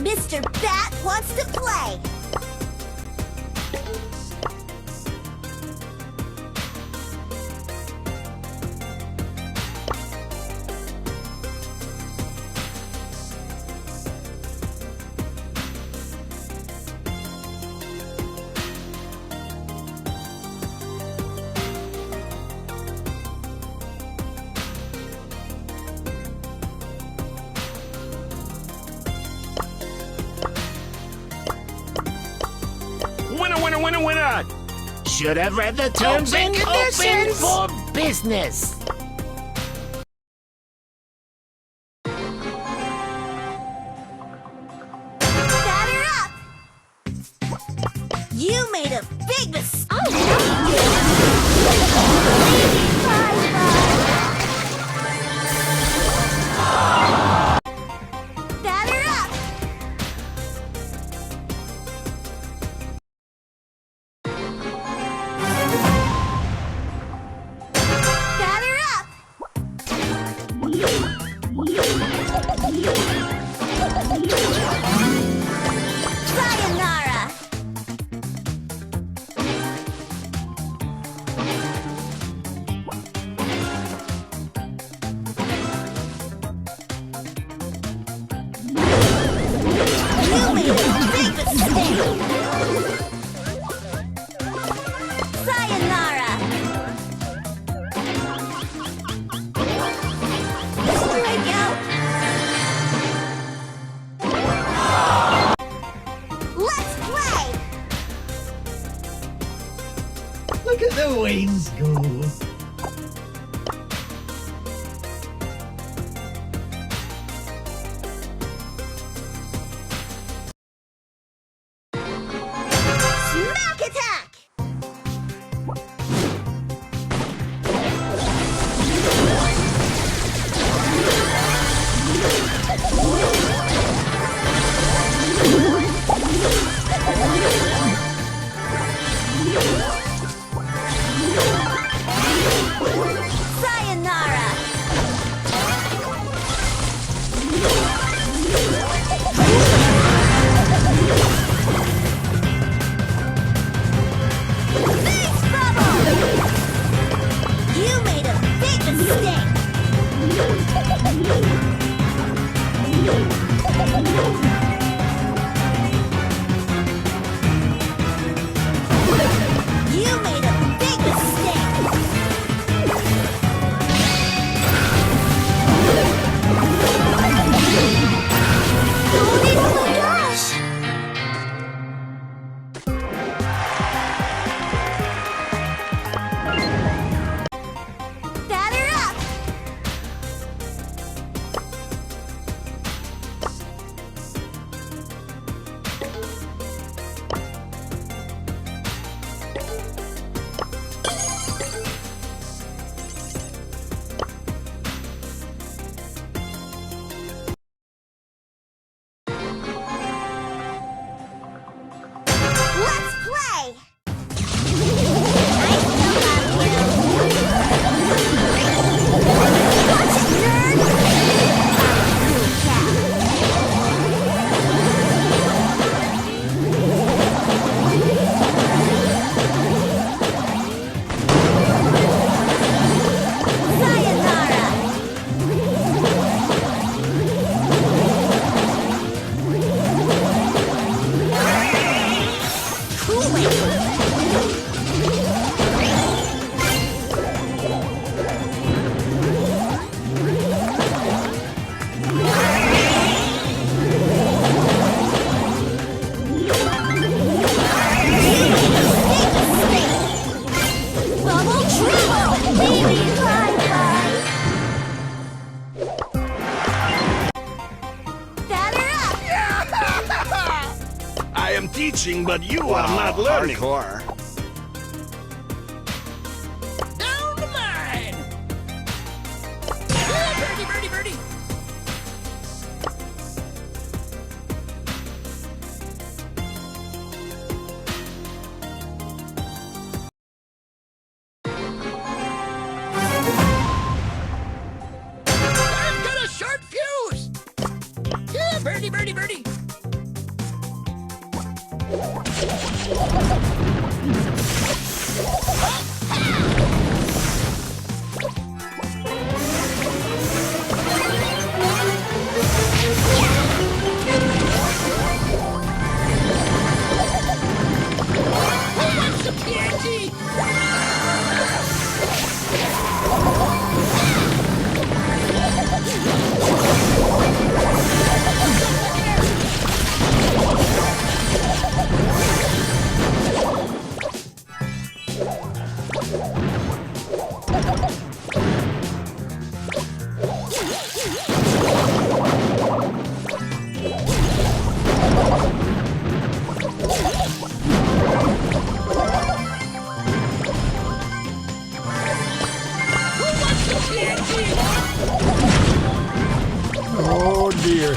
Mr. Bat wants to play. Winner, winner, winner, winner! Should have read the terms and conditions. Open for business. Batter up! You made a big mistake. Batter up! Batter up! Sayonara! You made a big mistake! Sayonara! Strikeout! Let's play! Look at the wings go. Smack attack! Sayonara! Face bubble! You made a big mistake! You made a big mistake! Oh my gosh! Batter up! Let's play! I still have you! Watch it, nerd! Cool cat. Sayonara! Bubble trouble! Baby, bye-bye! Batter up! I am teaching, but you are not learning. Hardcore. Down the line! Yeah, birdie, birdie, birdie! I've got a short fuse! Yeah, birdie, birdie, birdie! Oh dear.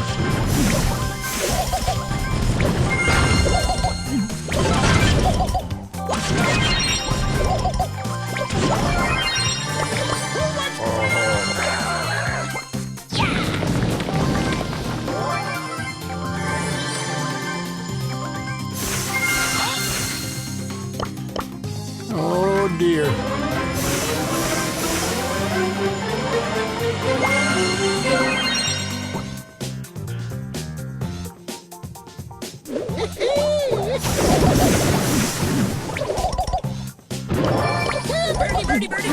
Oh dear. Birdie, birdie.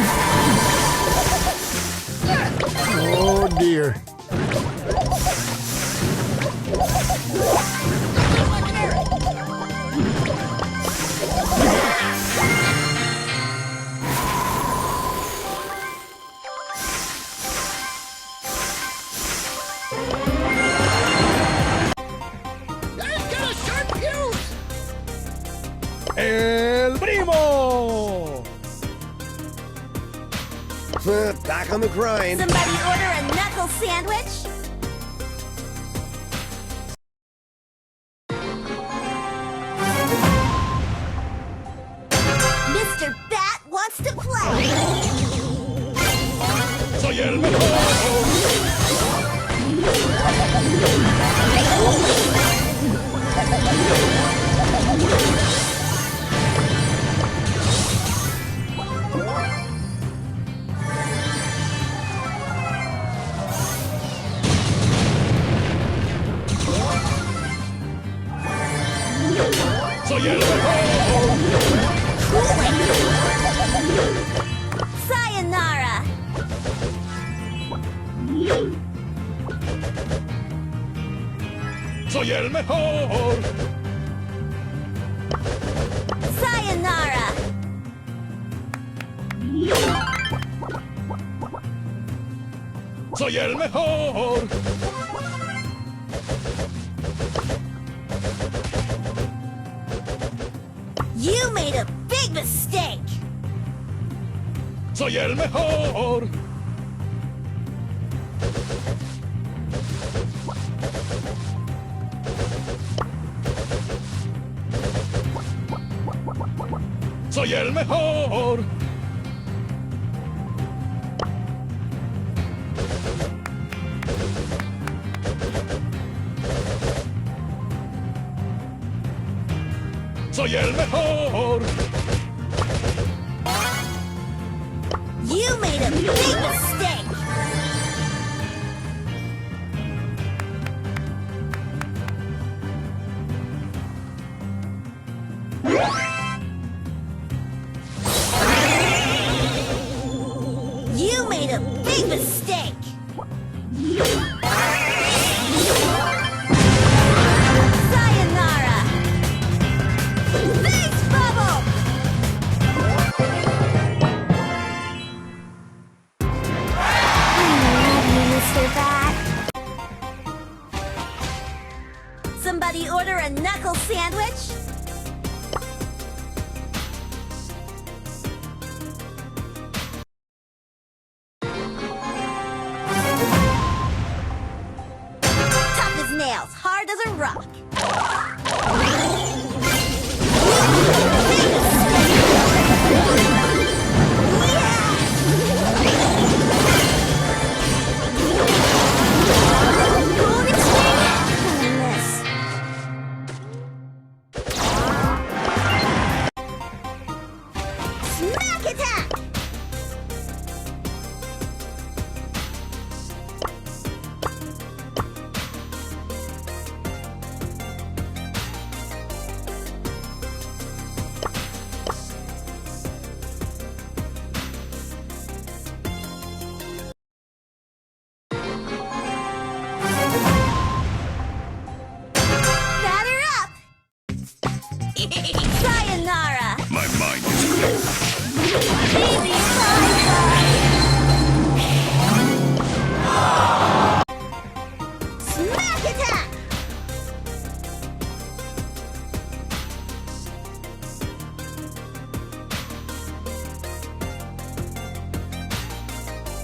Oh dear. I've got a sharp fuse. El primo! Back on the grind. Somebody order a knuckle sandwich? Mr. Bat wants to play! Soy el mejor. Soy el mejor. Sayonara! Soy el mejor. Sayonara! Soy el mejor. You made a big mistake! Soy el mejor. Soy el mejor. Soy el mejor. You made a big mistake! You made a big mistake! Sayonara! Face bubble! Mr. Bat. Somebody order a knuckle sandwich? Tough as nails, hard as a rock. Golden Miss. Smack attack! Batter up! Sayonara! My mind is clear. Baby, bye-bye!